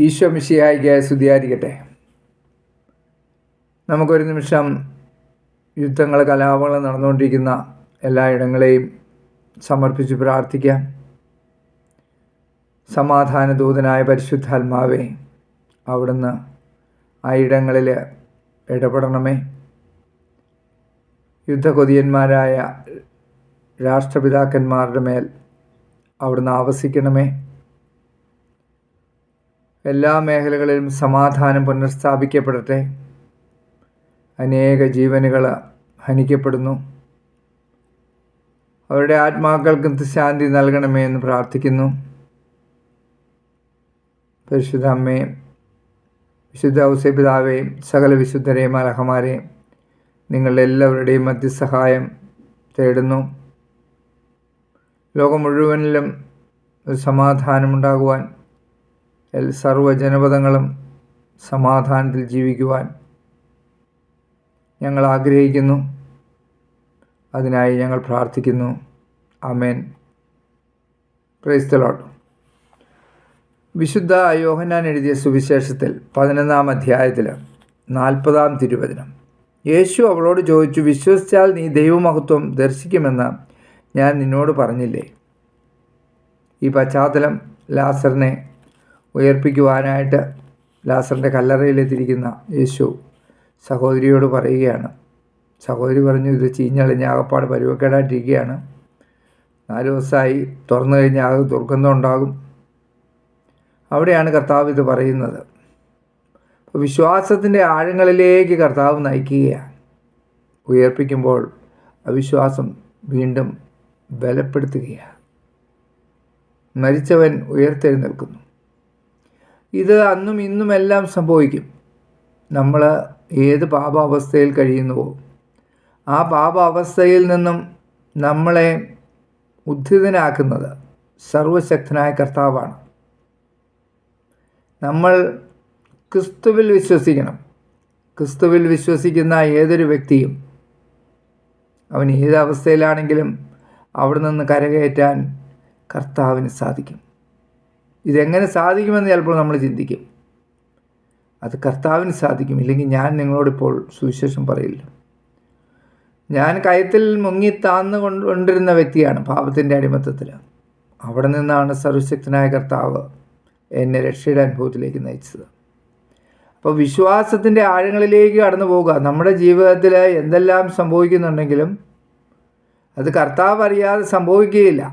ഈശോ മിശിഹായ്ക്ക് സ്തുതിയായിരിക്കട്ടെ. നമുക്കൊരു നിമിഷം യുദ്ധങ്ങൾ, കലാപങ്ങൾ നടന്നുകൊണ്ടിരിക്കുന്ന എല്ലായിടങ്ങളെയും സമർപ്പിച്ച് പ്രാർത്ഥിക്കാം. സമാധാന ദൂതനായ പരിശുദ്ധാത്മാവേ, അവിടുന്ന് ആ ഇടങ്ങളിൽ ഇടപെടണമേ. യുദ്ധകൊതിയന്മാരായ രാഷ്ട്രപിതാക്കന്മാരുടെ മേൽ അവിടുന്ന് ആവസിക്കണമേ. എല്ലാ മേഖലകളിലും സമാധാനം പുനഃസ്ഥാപിക്കപ്പെടട്ടെ. അനേക ജീവനുകൾ ഹനിക്കപ്പെടുന്നു. അവരുടെ ആത്മാക്കൾക്ക് ശാന്തി നൽകണമേ എന്ന് പ്രാർത്ഥിക്കുന്നു. പരിശുദ്ധ അമ്മയും വിശുദ്ധ ഔസേപിതാവേയും സകല വിശുദ്ധരെയും മലഹമാരെയും നിങ്ങളുടെ എല്ലാവരുടെയും മധ്യസഹായം തേടുന്നു. ലോകം മുഴുവനിലും ഒരു സമാധാനമുണ്ടാകുവാൻ, സർവ്വജനപദങ്ങളും സമാധാനത്തിൽ ജീവിക്കുവാൻ ഞങ്ങൾ ആഗ്രഹിക്കുന്നു. അതിനായി ഞങ്ങൾ പ്രാർത്ഥിക്കുന്നു. ആമേൻ. Praise the lord. വിശുദ്ധ യോഹന്നാൻ എഴുതിയ സുവിശേഷത്തിൽ 11-ാം അധ്യായത്തിൽ 40-ാം തിരുവചനം. യേശു അവളോട് ചോദിച്ചു, വിശ്വസിച്ചാൽ നീ ദൈവമഹത്വം ദർശിക്കുമെന്ന് ഞാൻ നിന്നോട് പറഞ്ഞില്ലേ? ഈ പശ്ചാത്തലം ലാസറിനെ ഉയർപ്പിക്കുവാനായിട്ട് ലാസറിൻ്റെ കല്ലറയിലെത്തിയിരിക്കുന്ന യേശു സഹോദരിയോട് പറയുകയാണ്. സഹോദരി പറഞ്ഞു, ഇത് ചീഞ്ഞളിഞ്ഞ ആകപ്പാട് പരുവക്കേടായിട്ടിരിക്കുകയാണ്. 4 ദിവസമായി, തുറന്നു കഴിഞ്ഞാൽ ആകെ ദുർഗന്ധം ഉണ്ടാകും. അവിടെയാണ് കർത്താവ് ഇത് പറയുന്നത്. അപ്പോൾ വിശ്വാസത്തിൻ്റെ ആഴങ്ങളിലേക്ക് കർത്താവ് നയിക്കുകയാണ്. ഉയർപ്പിക്കുമ്പോൾ അവിശ്വാസം വീണ്ടും ബലപ്പെടുത്തുകയാണ്. മരിച്ചവൻ ഉയർത്തെഴുന്നേൽക്കുന്നു. ഇത് അന്നും ഇന്നുമെല്ലാം സംഭവിക്കും. നമ്മൾ ഏത് പാപാവസ്ഥയിൽ കഴിയുന്നുവോ ആ പാപാവസ്ഥയിൽ നിന്നും നമ്മളെ ഉദ്ധിതനാക്കുന്നത് സർവശക്തനായ കർത്താവാണ്. നമ്മൾ ക്രിസ്തുവിൽ വിശ്വസിക്കണം. ക്രിസ്തുവിൽ വിശ്വസിക്കുന്ന ഏതൊരു വ്യക്തിയും അവൻ ഏത് അവസ്ഥയിലാണെങ്കിലും അവിടെ നിന്ന് കരകയറ്റാൻ കർത്താവിന് സാധിക്കും. ഇതെങ്ങനെ സാധിക്കുമെന്ന് ചിലപ്പോൾ നമ്മൾ ചിന്തിക്കും. അത് കർത്താവിന് സാധിക്കും. ഇല്ലെങ്കിൽ ഞാൻ നിങ്ങളോടിപ്പോൾ സുവിശേഷം പറയില്ല. ഞാൻ കയത്തിൽ മുങ്ങി താന്ന് കൊണ്ടിരുന്ന വ്യക്തിയാണ്, പാപത്തിൻ്റെ അടിമത്തത്തിൽ. അവിടെ നിന്നാണ് സർവശക്തനായ കർത്താവ് എന്നെ രക്ഷയുടെ അനുഭവത്തിലേക്ക് നയിച്ചത്. അപ്പോൾ വിശ്വാസത്തിൻ്റെ ആഴങ്ങളിലേക്ക് കടന്നു പോവുക. നമ്മുടെ ജീവിതത്തിൽ എന്തെല്ലാം സംഭവിക്കുന്നുണ്ടെങ്കിലും അത് കർത്താവ് അറിയാതെ സംഭവിക്കുകയില്ല.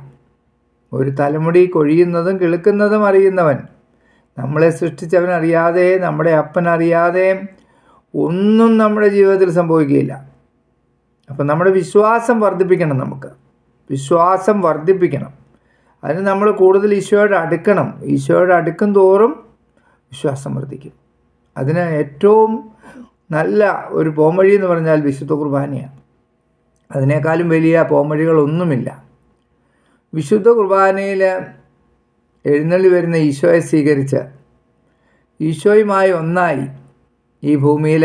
ഒരു തലമുടി കൊഴിയുന്നതും കിളുക്കുന്നതും അറിയുന്നവൻ, നമ്മളെ സൃഷ്ടിച്ചവൻ അറിയാതെ, നമ്മുടെ അപ്പൻ അറിയാതെ ഒന്നും നമ്മുടെ ജീവിതത്തിൽ സംഭവിക്കുകയില്ല. അപ്പം നമ്മുടെ വിശ്വാസം വർദ്ധിപ്പിക്കണം. നമുക്ക് വിശ്വാസം വർദ്ധിപ്പിക്കണം. അതിന് നമ്മൾ കൂടുതൽ ഈശോയോട് അടുക്കണം. ഈശോയോട് അടുക്കും തോറും വിശ്വാസം വർദ്ധിക്കും. അതിന് ഏറ്റവും നല്ല ഒരു പോംവഴി എന്ന് പറഞ്ഞാൽ വിശുദ്ധ കുർബാനയാണ്. അതിനേക്കാളും വലിയ പോംവഴികളൊന്നുമില്ല. വിശുദ്ധ കുർബാനയിൽ എഴുന്നള്ളി വരുന്ന ഈശോയെ സ്വീകരിച്ച് ഈശോയുമായി ഒന്നായി ഈ ഭൂമിയിൽ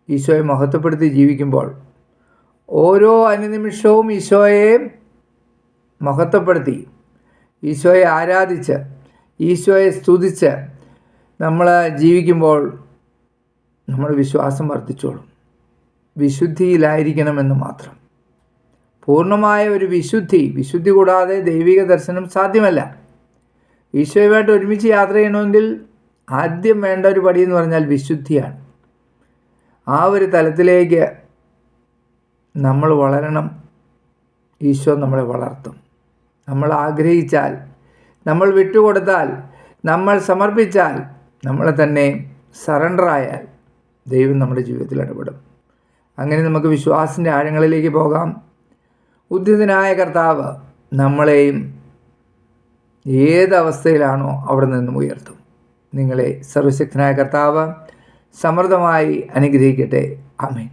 ഈശോയെ മഹത്വപ്പെടുത്തി ജീവിക്കുമ്പോൾ ഓരോ അനുനിമിഷവും ഈശോയെ മഹത്വപ്പെടുത്തി, ഈശോയെ ആരാധിച്ച്, ഈശോയെ സ്തുതിച്ച് നമ്മൾ ജീവിക്കുമ്പോൾ നമ്മുടെ വിശ്വാസം വർദ്ധിച്ചോളും. വിശുദ്ധിയിലായിരിക്കണമെന്ന് മാത്രം. പൂർണ്ണമായ ഒരു വിശുദ്ധി കൂടാതെ ദൈവിക ദർശനം സാധ്യമല്ല. ഈശോയുമായിട്ട് ഒരുമിച്ച് യാത്ര ചെയ്യണമെങ്കിൽ ആദ്യം വേണ്ട ഒരു പടി എന്ന് പറഞ്ഞാൽ വിശുദ്ധിയാണ്. ആ ഒരു തലത്തിലേക്ക് നമ്മൾ വളരണം. ഈശോ നമ്മളെ വളർത്തും. നമ്മൾ ആഗ്രഹിച്ചാൽ, നമ്മൾ വിട്ടുകൊടുത്താൽ, നമ്മൾ സമർപ്പിച്ചാൽ, നമ്മളെ തന്നെ സറണ്ടറായാൽ ദൈവം നമ്മുടെ ജീവിതത്തിൽ ഇടപെടും. അങ്ങനെ നമുക്ക് വിശ്വാസത്തിൻ്റെ ആഴങ്ങളിലേക്ക് പോകാം. ഉദ്ധിതനായ കർത്താവ് നമ്മളെയും ഏതവസ്ഥയിലാണോ അവിടെ നിന്നും ഉയർത്തും. നിങ്ങളെ സർവശക്തനായ കർത്താവ് സമൃദ്ധമായി അനുഗ്രഹിക്കട്ടെ. ആമേൻ.